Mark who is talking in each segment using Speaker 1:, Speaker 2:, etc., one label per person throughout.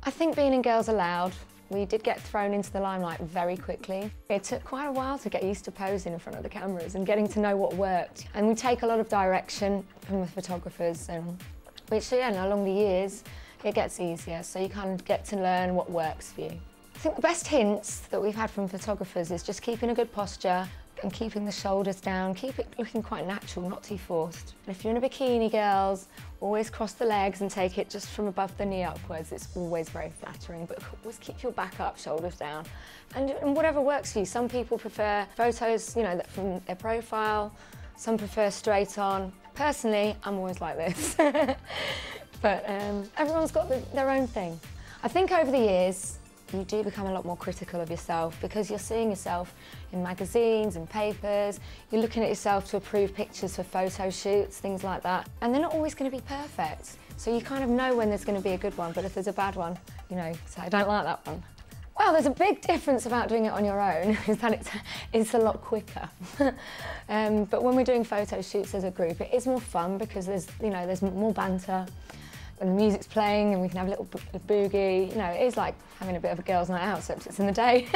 Speaker 1: I think being in Girls Aloud, we did get thrown into the limelight very quickly. It took quite a while to get used to posing in front of the cameras and getting to know what worked. And we take a lot of direction from the photographers, which, yeah, along the years, it gets easier, so you kind of get to learn what works for you. I think the best hints that we've had from photographers is just keeping a good posture and keeping the shoulders down, keep it looking quite natural, not too forced. And if you're in a bikini, girls, always cross the legs and take it just from above the knee upwards. It's always very flattering, but always keep your back up, shoulders down, and whatever works for you. Some people prefer photos, that from their profile, some prefer straight on. Personally, I'm always like this. But everyone's got their own thing. I think over the years, you do become a lot more critical of yourself because you're seeing yourself in magazines and papers, you're looking at yourself to approve pictures for photo shoots, things like that. And they're not always going to be perfect. So you kind of know when there's going to be a good one, but if there's a bad one, so I don't like that one. Well, there's a big difference about doing it on your own, is that it's a lot quicker. But when we're doing photo shoots as a group, it is more fun because there's more banter. When the music's playing and we can have a little boogie, it is like having a bit of a girls' night out, except it's in the day.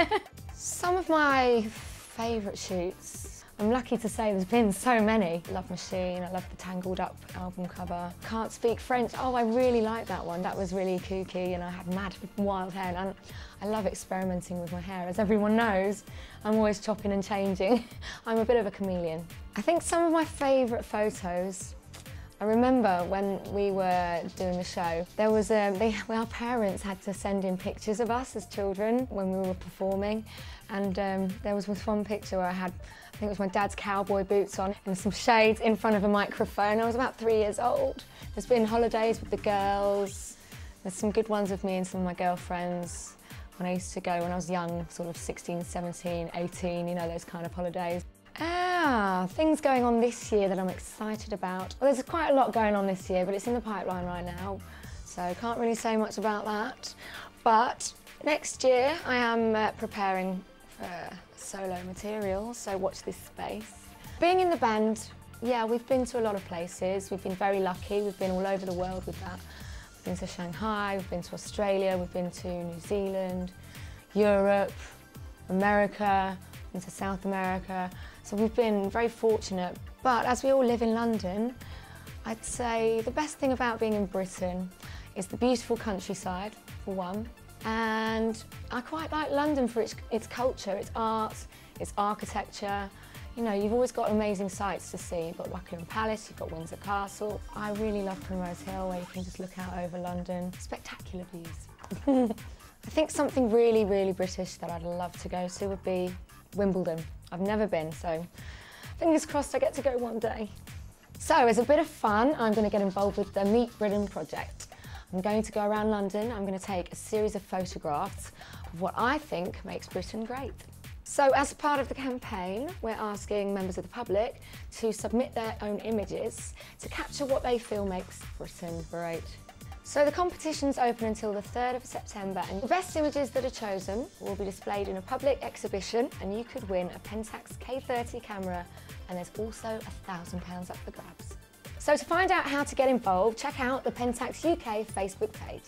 Speaker 1: Some of my favourite shoots, I'm lucky to say there's been so many. Love Machine, I love the Tangled Up album cover. Can't Speak French, oh, I really like that one. That was really kooky and I had mad wild hair. And I love experimenting with my hair. As everyone knows, I'm always chopping and changing. I'm a bit of a chameleon. I think some of my favourite photos, I remember when we were doing the show, there was our parents had to send in pictures of us as children when we were performing, and there was this one picture where I think it was my dad's cowboy boots on and some shades in front of a microphone. I was about 3 years old. There's been holidays with the girls. There's some good ones of me and some of my girlfriends when I used to go when I was young, sort of 16, 17, 18, those kind of holidays. Things going on this year that I'm excited about. Well, there's quite a lot going on this year, but it's in the pipeline right now, so I can't really say much about that. But next year I am preparing for solo material, so watch this space. Being in the band, yeah, we've been to a lot of places. We've been very lucky. We've been all over the world with that. We've been to Shanghai, we've been to Australia, we've been to New Zealand, Europe, America, into South America, so we've been very fortunate. But as we all live in London, I'd say the best thing about being in Britain is the beautiful countryside, for one, and I quite like London for its culture, its art, its architecture. You've always got amazing sights to see. You've got Buckingham Palace, you've got Windsor Castle. I really love Primrose Hill, where you can just look out over London. Spectacular views. I think something really, really British that I'd love to go to would be Wimbledon. I've never been, so fingers crossed I get to go one day. So as a bit of fun, I'm going to get involved with the Meet Britain project. I'm going to go around London. I'm going to take a series of photographs of what I think makes Britain great. So as part of the campaign, we're asking members of the public to submit their own images to capture what they feel makes Britain great. So the competition's open until the 3rd of September, and the best images that are chosen will be displayed in a public exhibition, and you could win a PENTAX K30 camera, and there's also £1,000 up for grabs. So to find out how to get involved, check out the PENTAX UK Facebook page.